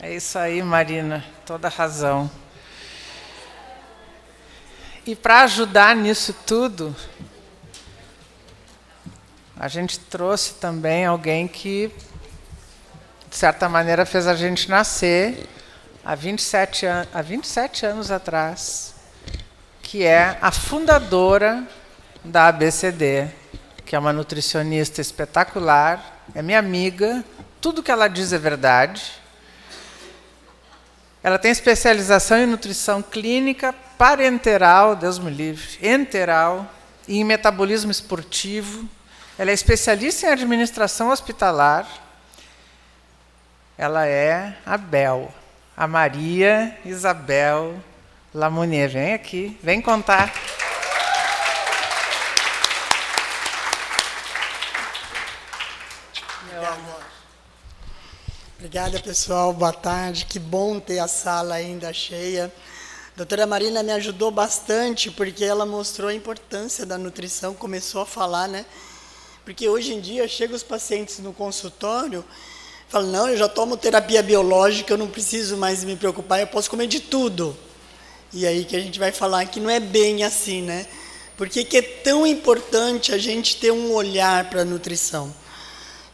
É isso aí, Marina, toda razão. E para ajudar nisso tudo, a gente trouxe também alguém que, de certa maneira, fez a gente nascer há 27 anos atrás, que é a fundadora da ABCD, que é uma nutricionista espetacular, é minha amiga, tudo que ela diz é verdade. Ela tem especialização em nutrição clínica, parenteral, Deus me livre, enteral, e em metabolismo esportivo. Ela é especialista em administração hospitalar. Ela é a Bel, a Maria Isabel Lamounier. Vem aqui, vem contar. Meu amor. Obrigada, pessoal. Boa tarde. Que bom ter a sala ainda cheia. A doutora Marina me ajudou bastante, porque ela mostrou a importância da nutrição, começou a falar, né? Porque hoje em dia, chegam os pacientes no consultório, falam, não, eu já tomo terapia biológica, eu não preciso mais me preocupar, eu posso comer de tudo. E aí que a gente vai falar que não é bem assim, né? Por que é tão importante a gente ter um olhar para a nutrição?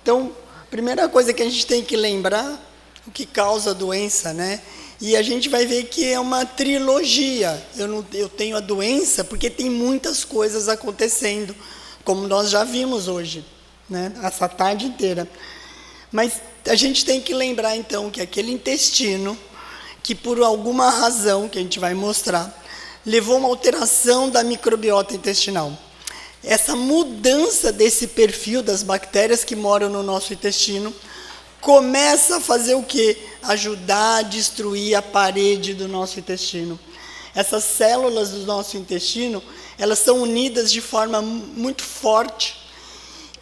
Então, primeira coisa que a gente tem que lembrar, o que causa a doença, né? E a gente vai ver que é uma trilogia. Eu tenho a doença porque tem muitas coisas acontecendo, como nós já vimos hoje, né? Essa tarde inteira. Mas a gente tem que lembrar, então, que aquele intestino, que por alguma razão, que a gente vai mostrar, levou uma alteração da microbiota intestinal. Essa mudança desse perfil das bactérias que moram no nosso intestino começa a fazer o quê? Ajudar a destruir a parede do nosso intestino. Essas células do nosso intestino, elas são unidas de forma muito forte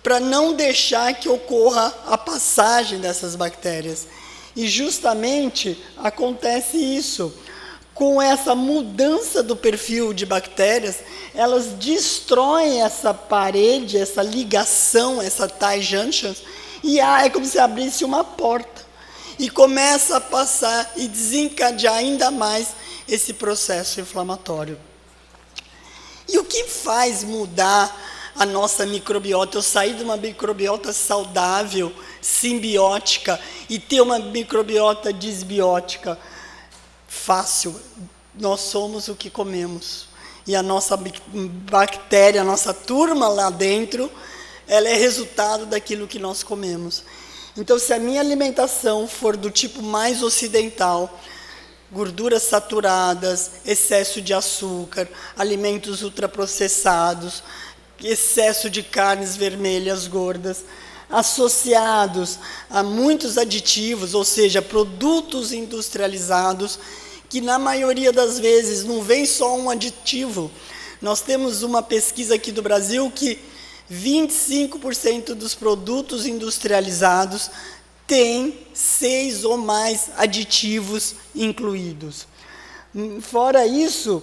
para não deixar que ocorra a passagem dessas bactérias. E justamente acontece isso. Com essa mudança do perfil de bactérias, elas destroem essa parede, essa ligação, essa tie junctions, e é como se abrisse uma porta. E começa a passar e desencadear ainda mais esse processo inflamatório. E o que faz mudar a nossa microbiota? Eu sair de uma microbiota saudável, simbiótica, e ter uma microbiota disbiótica. Fácil, nós somos o que comemos. E a nossa bactéria, a nossa turma lá dentro, ela é resultado daquilo que nós comemos. Então, se a minha alimentação for do tipo mais ocidental, gorduras saturadas, excesso de açúcar, alimentos ultraprocessados, excesso de carnes vermelhas gordas, associados a muitos aditivos, ou seja, produtos industrializados, que na maioria das vezes não vem só um aditivo. Nós temos uma pesquisa aqui do Brasil que 25% dos produtos industrializados têm 6 ou mais aditivos incluídos. Fora isso,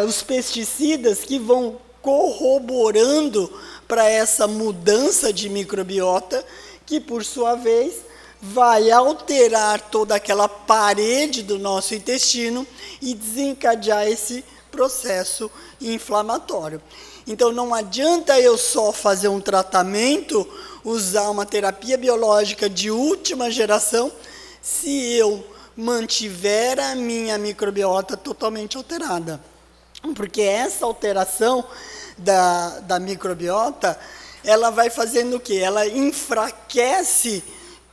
os pesticidas que vão corroborando para essa mudança de microbiota, que por sua vez vai alterar toda aquela parede do nosso intestino e desencadear esse processo inflamatório. Então não adianta eu só fazer um tratamento, usar uma terapia biológica de última geração, se eu mantiver a minha microbiota totalmente alterada. Porque essa alteração da microbiota, ela vai fazendo o quê? Ela enfraquece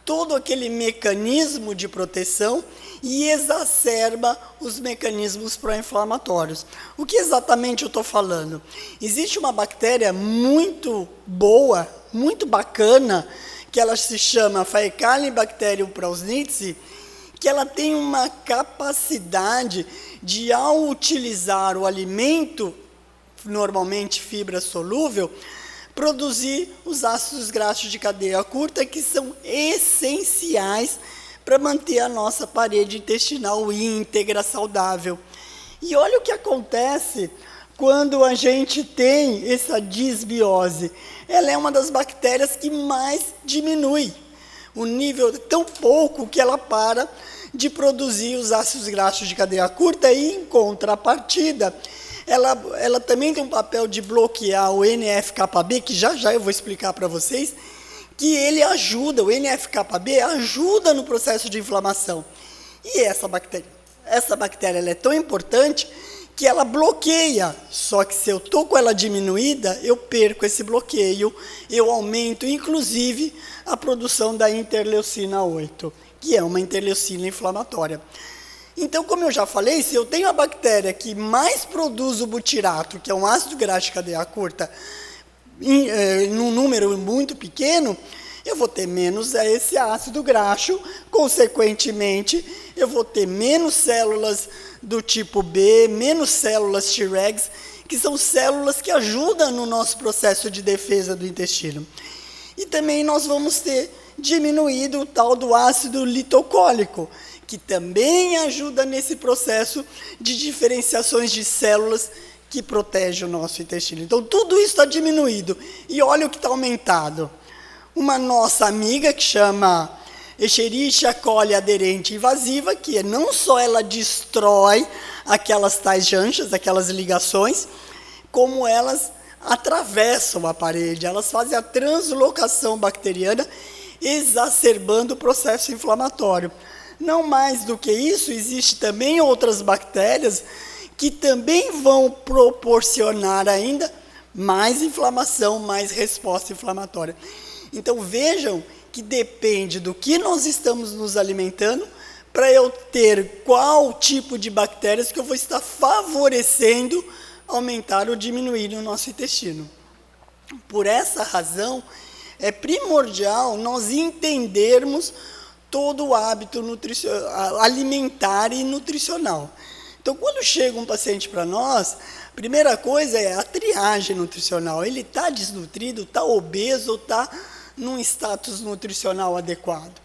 todo aquele mecanismo de proteção e exacerba os mecanismos pró-inflamatórios. O que exatamente eu estou falando? Existe uma bactéria muito boa, muito bacana, que ela se chama Faecalibacterium prausnitzii, que ela tem uma capacidade de, ao utilizar o alimento, normalmente fibra solúvel, produzir os ácidos graxos de cadeia curta, que são essenciais para manter a nossa parede intestinal íntegra, saudável. E olha o que acontece quando a gente tem essa disbiose. Ela é uma das bactérias que mais diminui. O nível é tão pouco que ela para de produzir os ácidos graxos de cadeia curta e, em contrapartida, ela também tem um papel de bloquear o NF-κB, que já já eu vou explicar para vocês, que ele ajuda, o NF-κB ajuda no processo de inflamação. E essa bactéria ela é tão importante que ela bloqueia, só que se eu estou com ela diminuída, eu perco esse bloqueio, eu aumento, inclusive, a produção da interleucina 8, que é uma interleucina inflamatória. Então, como eu já falei, se eu tenho a bactéria que mais produz o butirato, que é um ácido graxo de cadeia curta, num número muito pequeno, eu vou ter menos esse ácido graxo, consequentemente, eu vou ter menos células do tipo B, menos células Tregs, que são células que ajudam no nosso processo de defesa do intestino. E também nós vamos ter diminuído o tal do ácido litocólico, que também ajuda nesse processo de diferenciações de células que protege o nosso intestino. Então, tudo isso está diminuído. E olha o que está aumentado. Uma nossa amiga que chama Escherichia coli aderente invasiva, que não só ela destrói aquelas tais janchas, aquelas ligações, como elas atravessam a parede, elas fazem a translocação bacteriana, exacerbando o processo inflamatório. Não mais do que isso, existe também outras bactérias que também vão proporcionar ainda mais inflamação, mais resposta inflamatória. Então, vejam que depende do que nós estamos nos alimentando para eu ter qual tipo de bactérias que eu vou estar favorecendo aumentar ou diminuir no nosso intestino. Por essa razão, é primordial nós entendermos todo o hábito alimentar e nutricional. Então, quando chega um paciente para nós, a primeira coisa é a triagem nutricional. Ele está desnutrido, está obeso, está num status nutricional adequado.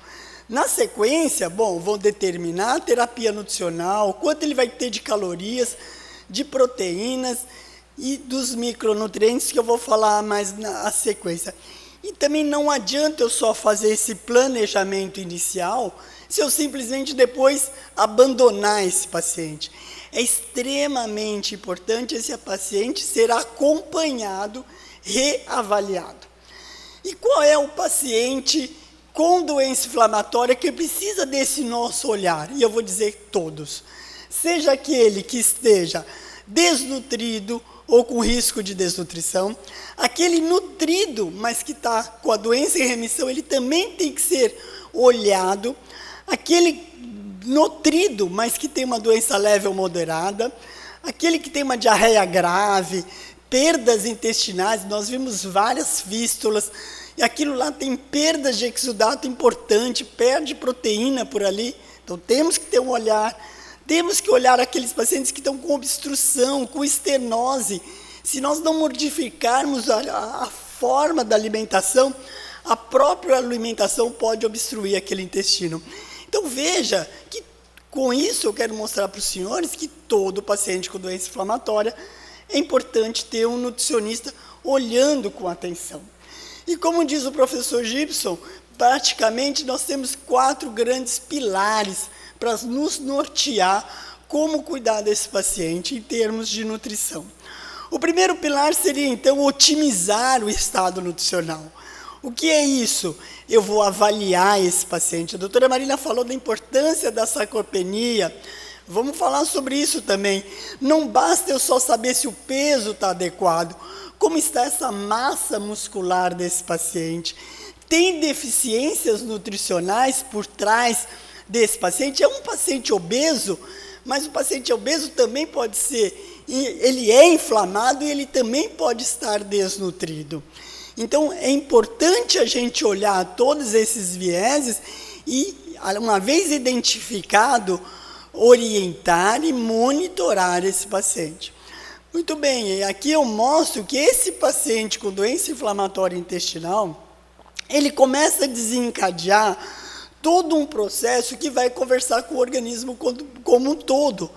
Na sequência, vão determinar a terapia nutricional, quanto ele vai ter de calorias, de proteínas e dos micronutrientes, que eu vou falar mais na sequência. E também não adianta eu só fazer esse planejamento inicial se eu simplesmente depois abandonar esse paciente. É extremamente importante esse paciente ser acompanhado, reavaliado. E qual é o paciente com doença inflamatória que precisa desse nosso olhar? E eu vou dizer todos. Seja aquele que esteja desnutrido ou com risco de desnutrição, aquele nutrido, mas que está com a doença em remissão, ele também tem que ser olhado. Aquele nutrido, mas que tem uma doença leve ou moderada, aquele que tem uma diarreia grave, perdas intestinais, nós vimos várias fístulas, e aquilo lá tem perdas de exudato importante, perde proteína por ali, então temos que ter um olhar, temos que olhar aqueles pacientes que estão com obstrução, com estenose. Se nós não modificarmos a forma da alimentação, a própria alimentação pode obstruir aquele intestino. Então veja que com isso eu quero mostrar para os senhores que todo paciente com doença inflamatória é importante ter um nutricionista olhando com atenção. E como diz o professor Gibson, praticamente nós temos 4 grandes pilares para nos nortear como cuidar desse paciente em termos de nutrição. O primeiro pilar seria, então, otimizar o estado nutricional. O que é isso? Eu vou avaliar esse paciente. A doutora Marina falou da importância da sarcopenia. Vamos falar sobre isso também. Não basta eu só saber se o peso está adequado. Como está essa massa muscular desse paciente? Tem deficiências nutricionais por trás desse paciente? É um paciente obeso, mas o paciente obeso também pode ser, ele é inflamado e ele também pode estar desnutrido. Então, é importante a gente olhar todos esses vieses e, uma vez identificado, orientar e monitorar esse paciente. Muito bem, aqui eu mostro que esse paciente com doença inflamatória intestinal, ele começa a desencadear todo um processo que vai conversar com o organismo como um todo,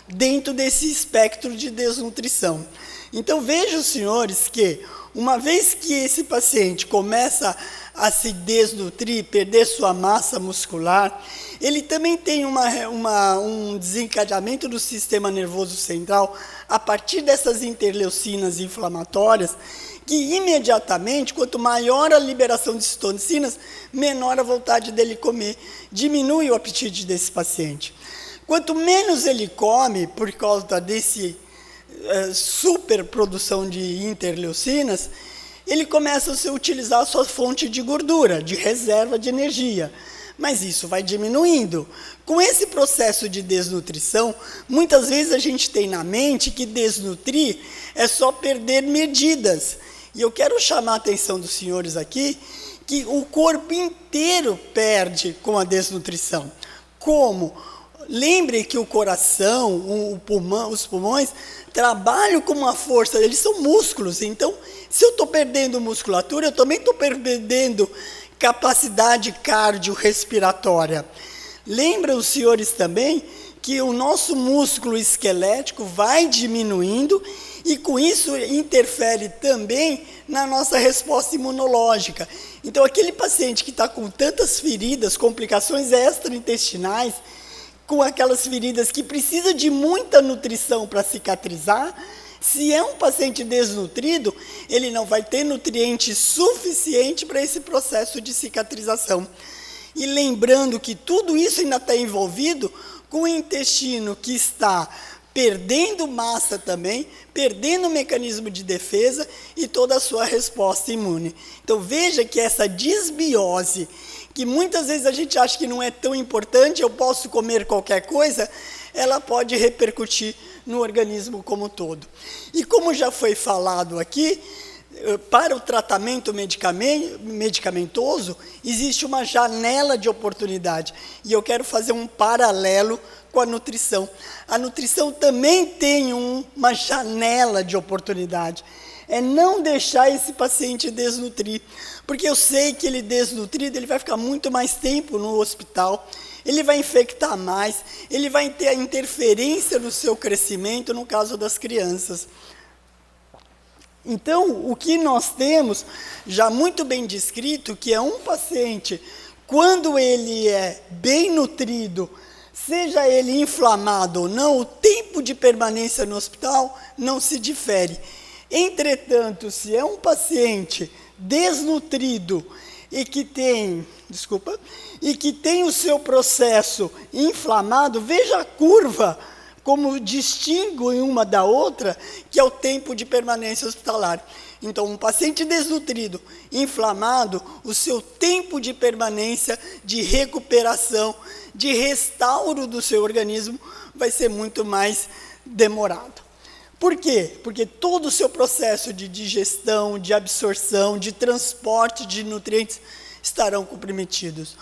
dentro desse espectro de desnutrição. Então, vejam, senhores, que uma vez que esse paciente começa a se desnutrir, perder sua massa muscular, ele também tem um desencadeamento do sistema nervoso central a partir dessas interleucinas inflamatórias, que imediatamente, quanto maior a liberação de citocinas, menor a vontade dele comer, diminui o apetite desse paciente. Quanto menos ele come, por causa desse superprodução de interleucinas, ele começa a utilizar a sua fonte de gordura, de reserva de energia. Mas isso vai diminuindo. Com esse processo de desnutrição, muitas vezes a gente tem na mente que desnutrir é só perder medidas. E eu quero chamar a atenção dos senhores aqui, que o corpo inteiro perde com a desnutrição. Como? Lembre que o coração, os pulmões, trabalham com uma força, eles são músculos. Então, se eu estou perdendo musculatura, eu também estou perdendo capacidade cardiorrespiratória. Lembra os senhores também que o nosso músculo esquelético vai diminuindo e com isso interfere também na nossa resposta imunológica. Então, aquele paciente que está com tantas feridas, complicações extraintestinais, com aquelas feridas que precisa de muita nutrição para cicatrizar, se é um paciente desnutrido, ele não vai ter nutriente suficiente para esse processo de cicatrização. E lembrando que tudo isso ainda está envolvido com o intestino que está perdendo massa também, perdendo o mecanismo de defesa e toda a sua resposta imune. Então veja que essa disbiose, que muitas vezes a gente acha que não é tão importante, eu posso comer qualquer coisa, ela pode repercutir no organismo como um todo. E como já foi falado aqui, para o tratamento medicamentoso, existe uma janela de oportunidade. E eu quero fazer um paralelo com a nutrição. A nutrição também tem uma janela de oportunidade. É não deixar esse paciente desnutrir. Porque eu sei que ele desnutrido, ele vai ficar muito mais tempo no hospital, ele vai infectar mais, ele vai ter a interferência no seu crescimento, no caso das crianças. Então, o que nós temos, já muito bem descrito, que é um paciente, quando ele é bem nutrido, seja ele inflamado ou não, o tempo de permanência no hospital não se difere. Entretanto, se é um paciente desnutrido e que tem o seu processo inflamado, veja a curva, como distingue uma da outra, que é o tempo de permanência hospitalar. Então, um paciente desnutrido, inflamado, o seu tempo de permanência, de recuperação, de restauro do seu organismo, vai ser muito mais demorado. Por quê? Porque todo o seu processo de digestão, de absorção, de transporte de nutrientes estarão comprometidos.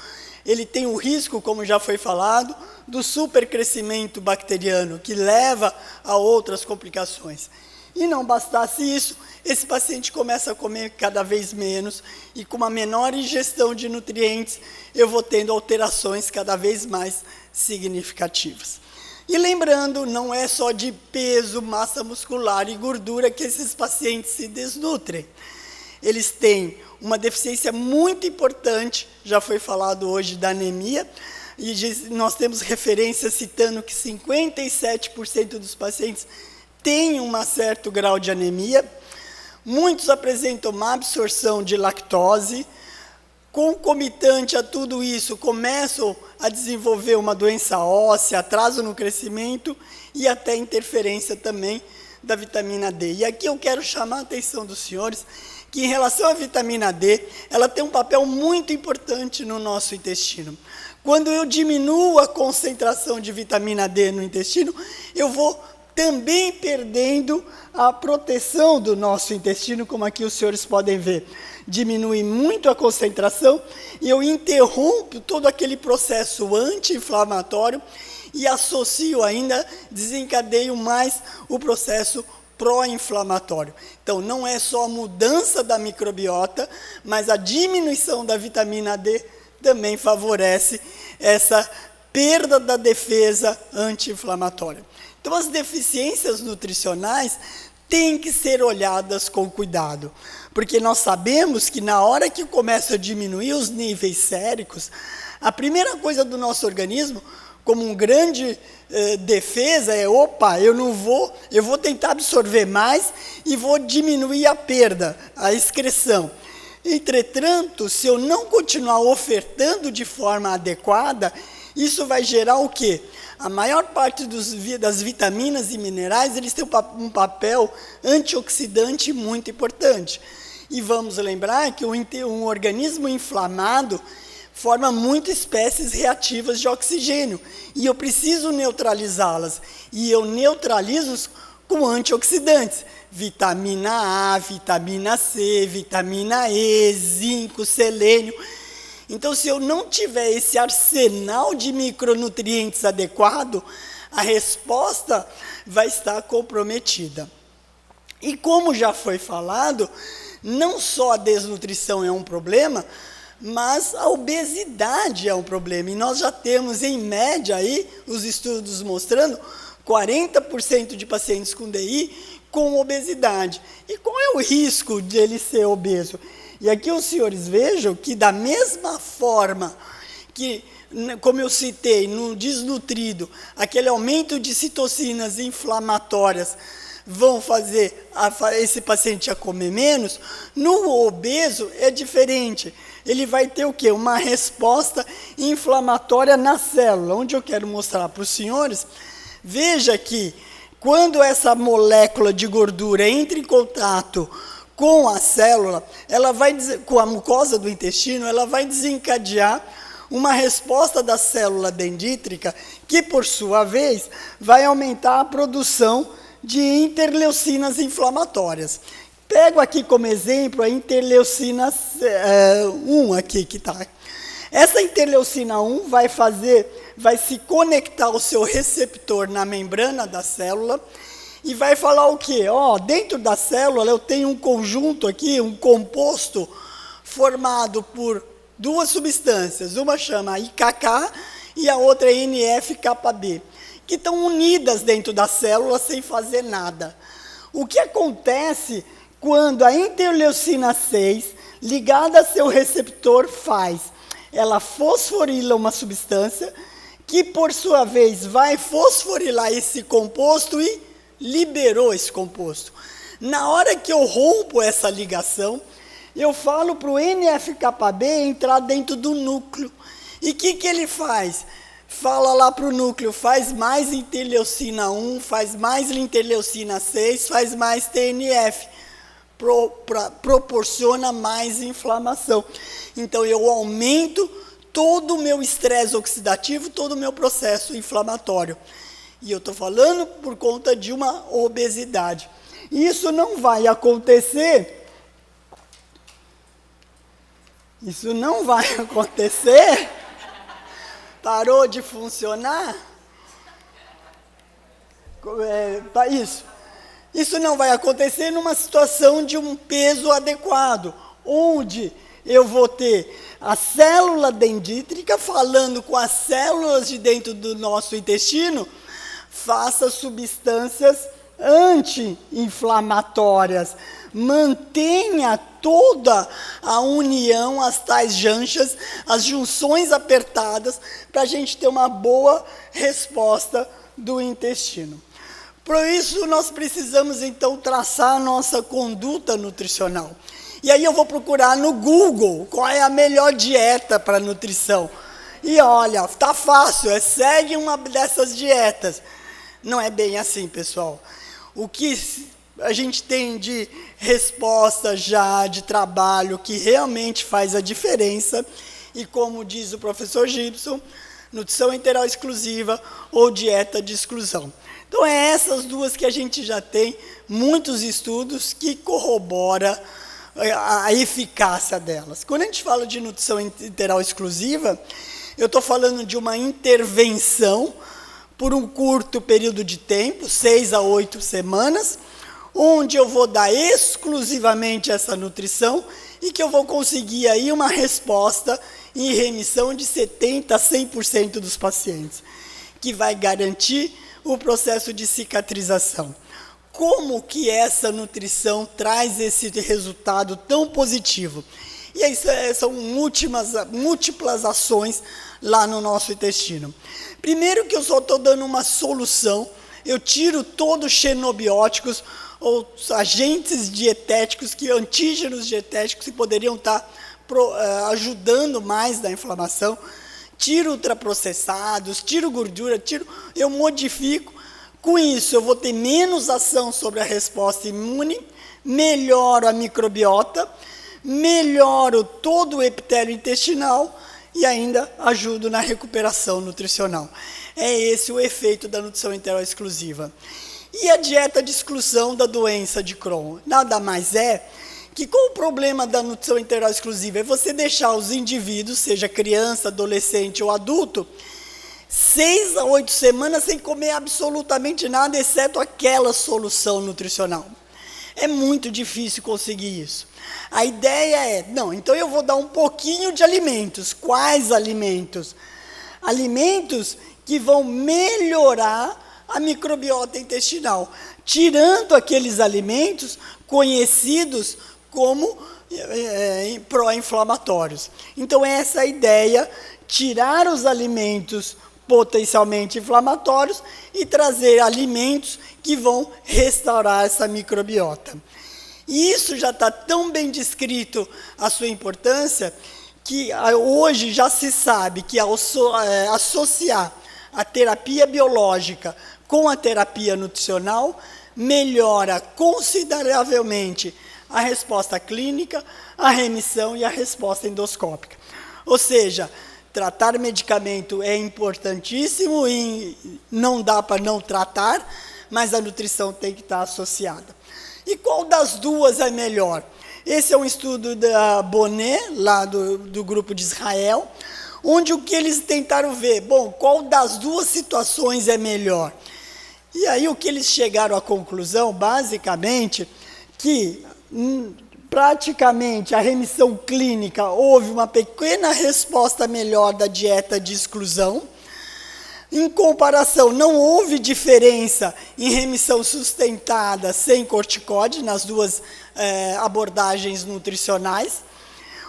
Ele tem o risco, como já foi falado, do supercrescimento bacteriano, que leva a outras complicações. E não bastasse isso, esse paciente começa a comer cada vez menos e com uma menor ingestão de nutrientes, eu vou tendo alterações cada vez mais significativas. E lembrando, não é só de peso, massa muscular e gordura que esses pacientes se desnutrem. Eles têm uma deficiência muito importante, já foi falado hoje da anemia, e nós temos referências citando que 57% dos pacientes têm um certo grau de anemia. Muitos apresentam má absorção de lactose. Concomitante a tudo isso, começam a desenvolver uma doença óssea, atraso no crescimento e até interferência também da vitamina D. E aqui eu quero chamar a atenção dos senhores que, em relação à vitamina D, ela tem um papel muito importante no nosso intestino. Quando eu diminuo a concentração de vitamina D no intestino, eu vou também perdendo a proteção do nosso intestino, como aqui os senhores podem ver. Diminui muito a concentração e eu interrompo todo aquele processo anti-inflamatório e associo ainda, desencadeio mais o processo pró-inflamatório. Então, não é só a mudança da microbiota, mas a diminuição da vitamina D também favorece essa perda da defesa anti-inflamatória. Então, as deficiências nutricionais têm que ser olhadas com cuidado, porque nós sabemos que na hora que começa a diminuir os níveis séricos, a primeira coisa do nosso organismo, como um grande defesa, é, opa, eu vou tentar absorver mais e vou diminuir a perda, a excreção. Entretanto, se eu não continuar ofertando de forma adequada, isso vai gerar o quê? A maior parte das vitaminas e minerais, eles têm um papel antioxidante muito importante. E vamos lembrar que um organismo inflamado forma muitas espécies reativas de oxigênio. E eu preciso neutralizá-las. E eu neutralizo-os com antioxidantes. Vitamina A, vitamina C, vitamina E, zinco, selênio. Então, se eu não tiver esse arsenal de micronutrientes adequado, a resposta vai estar comprometida. E como já foi falado, não só a desnutrição é um problema, mas a obesidade é um problema. E nós já temos, em média, aí, os estudos mostrando 40% de pacientes com DI com obesidade. E qual é o risco de ele ser obeso? E aqui os senhores vejam que, da mesma forma que, como eu citei, no desnutrido, aquele aumento de citocinas inflamatórias vão fazer esse paciente a comer menos, no obeso é diferente. Ele vai ter o quê? Uma resposta inflamatória na célula. Onde eu quero mostrar para os senhores, veja que quando essa molécula de gordura entra em contato com a célula, com a mucosa do intestino, ela vai desencadear uma resposta da célula dendrítica que, por sua vez, vai aumentar a produção de interleucinas inflamatórias. Pego aqui como exemplo a interleucina 1 aqui que está. Essa interleucina 1 vai se conectar ao seu receptor na membrana da célula e vai falar o quê? Dentro da célula eu tenho um conjunto aqui, um composto formado por duas substâncias. Uma chama IKK e a outra é NF-κB, que estão unidas dentro da célula sem fazer nada. O que acontece quando a interleucina 6, ligada a seu receptor, ela fosforila uma substância que, por sua vez, vai fosforilar esse composto e liberou esse composto. Na hora que eu rompo essa ligação, eu falo para o NF-κB entrar dentro do núcleo. E o que ele faz? Fala lá para o núcleo, faz mais interleucina 1, faz mais interleucina 6, faz mais TNF. Proporciona mais inflamação. Então, eu aumento todo o meu estresse oxidativo, todo o meu processo inflamatório. E eu estou falando por conta de uma obesidade. Isso não vai acontecer. Isso não vai acontecer. Parou de funcionar? Isso não vai acontecer numa situação de um peso adequado, onde eu vou ter a célula dendrítica falando com as células de dentro do nosso intestino, faça substâncias anti-inflamatórias, mantenha toda a união, as tais janchas, as junções apertadas, para a gente ter uma boa resposta do intestino. Por isso, nós precisamos, então, traçar a nossa conduta nutricional. E aí eu vou procurar no Google qual é a melhor dieta para nutrição. E olha, tá fácil, segue uma dessas dietas. Não é bem assim, pessoal. O que a gente tem de resposta já, de trabalho, que realmente faz a diferença, e como diz o professor Gibson, nutrição integral exclusiva ou dieta de exclusão. Então, é essas duas que a gente já tem muitos estudos que corroboram a eficácia delas. Quando a gente fala de nutrição integral exclusiva, eu estou falando de uma intervenção por um curto período de tempo, 6 a 8 semanas, onde eu vou dar exclusivamente essa nutrição e que eu vou conseguir aí uma resposta em remissão de 70% a 100% dos pacientes, que vai garantir o processo de cicatrização. como que essa nutrição traz esse resultado tão positivo. E aí são múltiplas ações lá no nosso intestino. Primeiro que eu só estou dando uma solução, eu tiro todos os xenobióticos, ou agentes dietéticos, antígenos dietéticos que poderiam estar ajudando mais na inflamação, tiro ultraprocessados, tiro gordura, eu modifico. Com isso, eu vou ter menos ação sobre a resposta imune, melhoro a microbiota, melhoro todo o epitélio intestinal e ainda ajudo na recuperação nutricional. É esse o efeito da nutrição enteroexclusiva. E a dieta de exclusão da doença de Crohn? Nada mais é que qual o problema da nutrição enteroexclusiva? É você deixar os indivíduos, seja criança, adolescente ou adulto, 6 a 8 semanas sem comer absolutamente nada, exceto aquela solução nutricional. É muito difícil conseguir isso. A ideia é, não, então eu vou dar um pouquinho de alimentos. Quais alimentos? Alimentos que vão melhorar a microbiota intestinal, tirando aqueles alimentos conhecidos como pró-inflamatórios. Então, essa é a ideia, tirar os alimentos potencialmente inflamatórios e trazer alimentos que vão restaurar essa microbiota. E isso já está tão bem descrito a sua importância, que hoje já se sabe que ao associar a terapia biológica com a terapia nutricional, melhora consideravelmente a resposta clínica, a remissão e a resposta endoscópica. Ou seja, tratar medicamento é importantíssimo e não dá para não tratar, mas a nutrição tem que estar associada. E qual das duas é melhor? Esse é um estudo da Bonnet, lá do grupo de Israel, onde o que eles tentaram ver, bom, qual das duas situações é melhor? E aí o que eles chegaram à conclusão, basicamente, que praticamente a remissão clínica houve uma pequena resposta melhor da dieta de exclusão. Em comparação, não houve diferença em remissão sustentada sem corticóide nas duas abordagens nutricionais.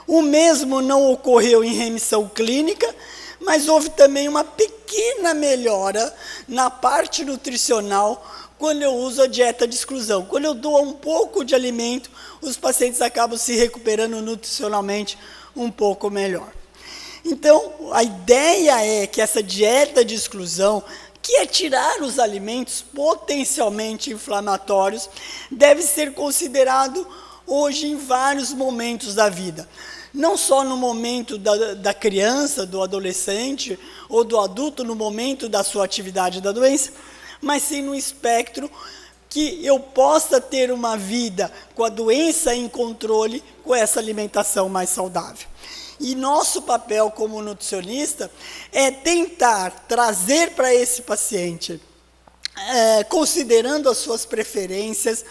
O mesmo não ocorreu em remissão clínica, mas houve também uma pequena melhora na parte nutricional quando eu uso a dieta de exclusão. Quando eu dou um pouco de alimento, os pacientes acabam se recuperando nutricionalmente um pouco melhor. Então, a ideia é que essa dieta de exclusão, que é tirar os alimentos potencialmente inflamatórios, deve ser considerado hoje em vários momentos da vida. Não só no momento da criança, do adolescente ou do adulto, no momento da sua atividade da doença, mas sim no espectro que eu possa ter uma vida com a doença em controle, com essa alimentação mais saudável. E nosso papel como nutricionista é tentar trazer para esse paciente, considerando as suas preferências,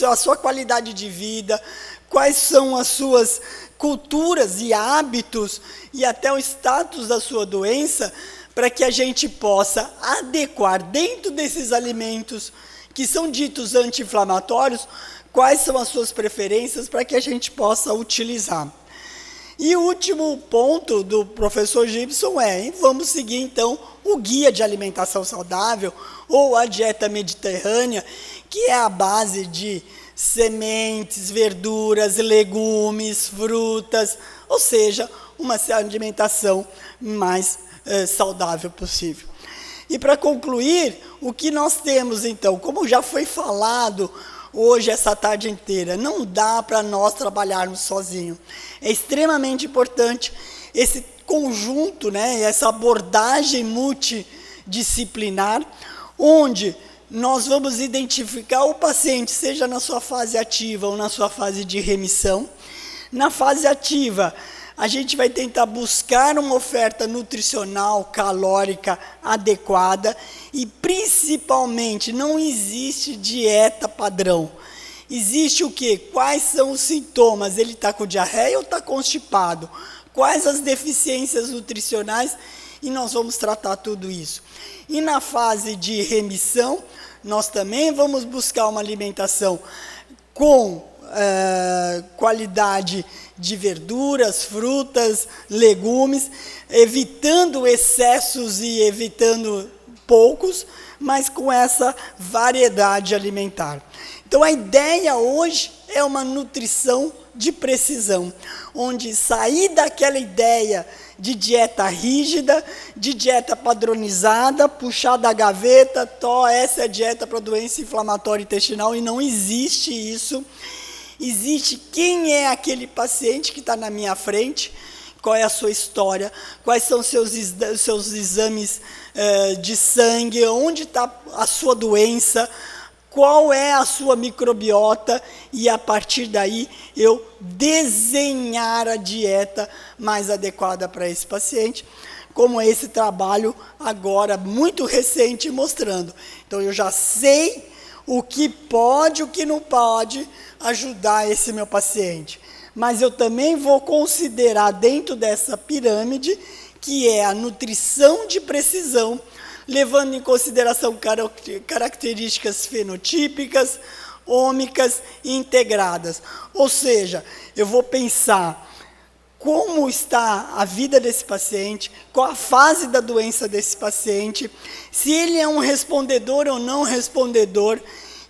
a sua qualidade de vida, quais são as suas culturas e hábitos e até o status da sua doença, para que a gente possa adequar dentro desses alimentos que são ditos anti-inflamatórios, quais são as suas preferências para que a gente possa utilizar. E o último ponto do professor Gibson vamos seguir então o guia de alimentação saudável ou a dieta mediterrânea, que é a base de sementes, verduras, legumes, frutas, ou seja, uma alimentação mais saudável possível. E para concluir, o que nós temos então, como já foi falado hoje essa tarde inteira, não dá para nós trabalharmos sozinhos. É extremamente importante esse conjunto, essa abordagem multidisciplinar, onde nós vamos identificar o paciente, seja na sua fase ativa ou na sua fase de remissão. Na fase ativa, a gente vai tentar buscar uma oferta nutricional, calórica, adequada e, principalmente, não existe dieta padrão. Existe o quê? Quais são os sintomas? Ele está com diarreia ou está constipado? Quais as deficiências nutricionais? e nós vamos tratar tudo isso. E na fase de remissão, nós também vamos buscar uma alimentação com qualidade de verduras, frutas, legumes, evitando excessos e evitando poucos, mas com essa variedade alimentar. Então, a ideia hoje é uma nutrição de precisão, onde sair daquela ideia de dieta rígida, de dieta padronizada, puxar da gaveta, essa é a dieta para doença inflamatória intestinal, e não existe isso. Existe quem é aquele paciente que está na minha frente, qual é a sua história, quais são seus exames de sangue, onde está a sua doença, qual é a sua microbiota, e a partir daí eu desenhar a dieta mais adequada para esse paciente, como esse trabalho agora muito recente mostrando. Então eu já sei o que pode, o que não pode ajudar esse meu paciente. Mas eu também vou considerar dentro dessa pirâmide, que é a nutrição de precisão, levando em consideração características fenotípicas, ômicas e integradas. Ou seja, eu vou pensar como está a vida desse paciente, qual a fase da doença desse paciente, se ele é um respondedor ou não respondedor,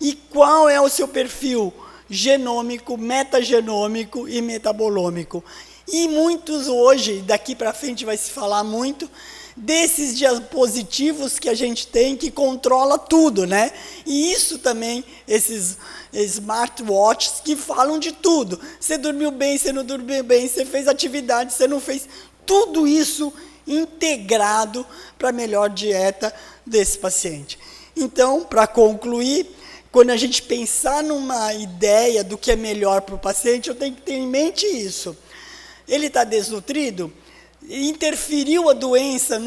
e qual é o seu perfil genômico, metagenômico e metabolômico. E muitos hoje, daqui para frente vai se falar muito, desses dispositivos que a gente tem que controla tudo, né? E isso também, esses smartwatches que falam de tudo. Você dormiu bem, você não dormiu bem, você fez atividade, você não fez. Tudo isso integrado para a melhor dieta desse paciente. Então, para concluir, quando a gente pensar numa ideia do que é melhor para o paciente, eu tenho que ter em mente isso. Ele está desnutrido? Interferiu a doença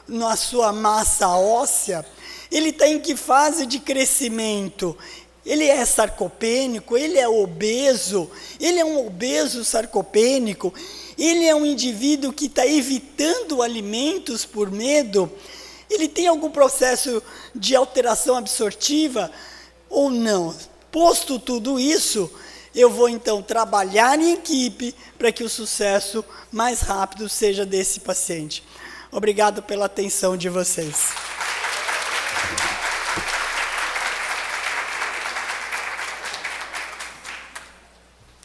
na sua massa óssea? Ele está em que fase de crescimento? Ele é sarcopênico? Ele é obeso? Ele é um obeso sarcopênico? Ele é um indivíduo que está evitando alimentos por medo? Ele tem algum processo de alteração absortiva ou não? Posto tudo isso, eu vou então trabalhar em equipe para que o sucesso mais rápido seja desse paciente. Obrigado pela atenção de vocês.